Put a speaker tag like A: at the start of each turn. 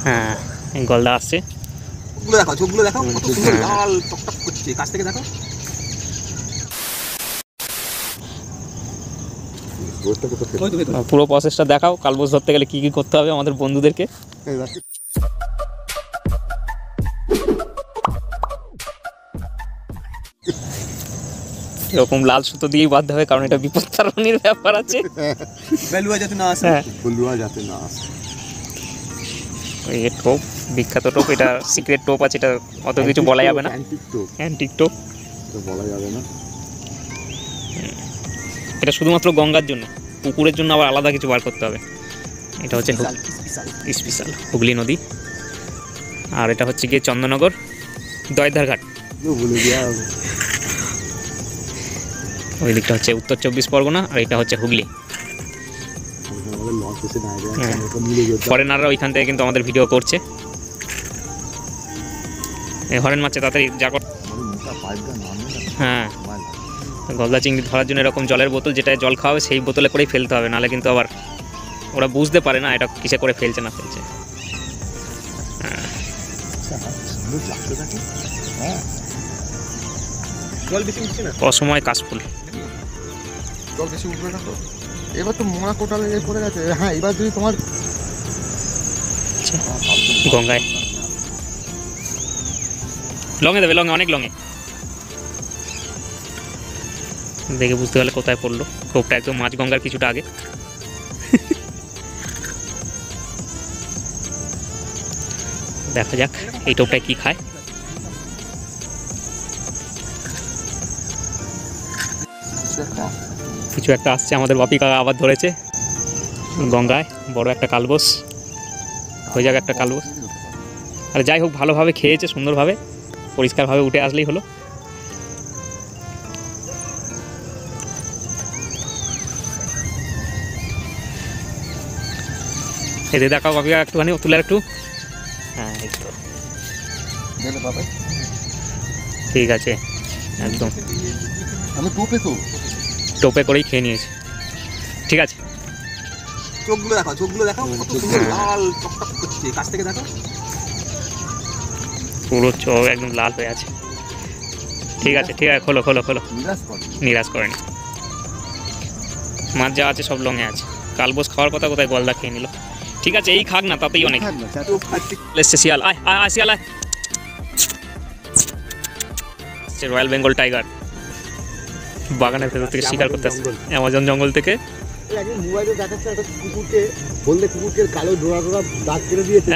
A: হ্যাঁ গলদা আসছে।
B: চোখগুলো দেখাও কত সুন্দর লাল টকটক করছে, কাছ থেকে দেখো।
A: পুরো প্রসেসটা দেখাও, কালবোস ধরতে গেলে কি কি করতে হবে আমাদের বন্ধুদেরকে। এরকম লাল সুতো দিয়েই বাঁধতে হবে, কারণ এটা বিপদ তাড়ানোর ব্যাপার আছে।
B: বেলুয়া যাতে না আসে, বেলুয়া যাতে না আসে।
A: এই টোপ, বিখ্যাত টোপ, এটা সিক্রেট টোপ আছে, এটা অত কিছু বলা যাবে না। অ্যান্টিক টোপ
B: বলা যাবে না,
A: এটা শুধুমাত্র গঙ্গার জন্য, পুকুরের জন্য আবার আলাদা কিছু বার করতে হবে। এটা হচ্ছে স্পেশাল হুগলি নদী, আর এটা হচ্ছে গিয়ে চন্দননগর দয়দার ঘাট। ওই দিকটা হচ্ছে উত্তর 24 পরগনা, আর এটা হচ্ছে হুগলি। ফরেনাররা ওইখান থেকে কিন্তু আমাদের ভিডিও করছে। হরেন মারছে, তাড়াতাড়ি যা কর। হ্যাঁ, গলদা চিংড়ি ধরার জন্য এরকম জলের বোতল, যেটায় জল খাওয়াবে সেই বোতলে করেই ফেলতে হবে, নাহলে কিন্তু আবার ওরা বুঝতে পারে না এটা কিসে করে ফেলছে না ফেলছে। অসময় কাশফুল
B: জল বেশি উঠবে না তো। এবার তো মোড়া কোটা লেগে পড়ে গেছে। হ্যাঁ, এবার যদি তোমার
A: গঙ্গায় লঙে দেবে, লঙে অনেক লঙে দেখে বুঝতে পারলে কোথায় পড়লো। টোপটা একদম মাছ গঙ্গার কিছুটা আগে। দেখা যাক এই টোপটায় কি খায়। কিছু একটা আসছে, আমাদের বাপি কাকা আবার ধরেছে গঙ্গায় বড় একটা কালবোস। হয়ে যাক একটা কালবোস। আর যাই হোক, ভালোভাবে খেয়েছে, সুন্দরভাবে পরিষ্কারভাবে উঠে আসলেই হলো। এদের দেখাও বাপি কাকা একটুখানি, তুলে একটু। হ্যাঁ এই তো ঠিক আছে, একদম
B: আমি
A: টোপে করেই খেয়ে নিয়েছি। ঠিক আছে,
B: চোখগুলো দেখাও, চোখগুলো দেখাও কত সুন্দর লাল টকটক করছে, কাছ থেকে দেখো।
A: পুরো চোখ একদম লাল হয়ে আছে। ঠিক আছে ঠিক আছে, খোলো খোলো খোলো। নিরাশ করেনি, মাছ যা আছে সব লঙে আছে। কালবোস খাওয়ার কথা কোথায় গলদা খেয়ে নিল। ঠিক আছে, এই খাক না, তাতেই অনেক। এসছে শিয়াল, আয় আয় আয় শিয়াল আয়। রয়্যাল বেঙ্গল টাইগার বাগানের ভেতর থেকে শিকার করতে আসছে, অ্যামাজন জঙ্গল থেকে।
B: মোবাইলে দেখাচ্ছে একটা কুকুরকে বললে, কুকুরকে কালো ডোরা ডোরা দাগ কেটে দিয়েছে।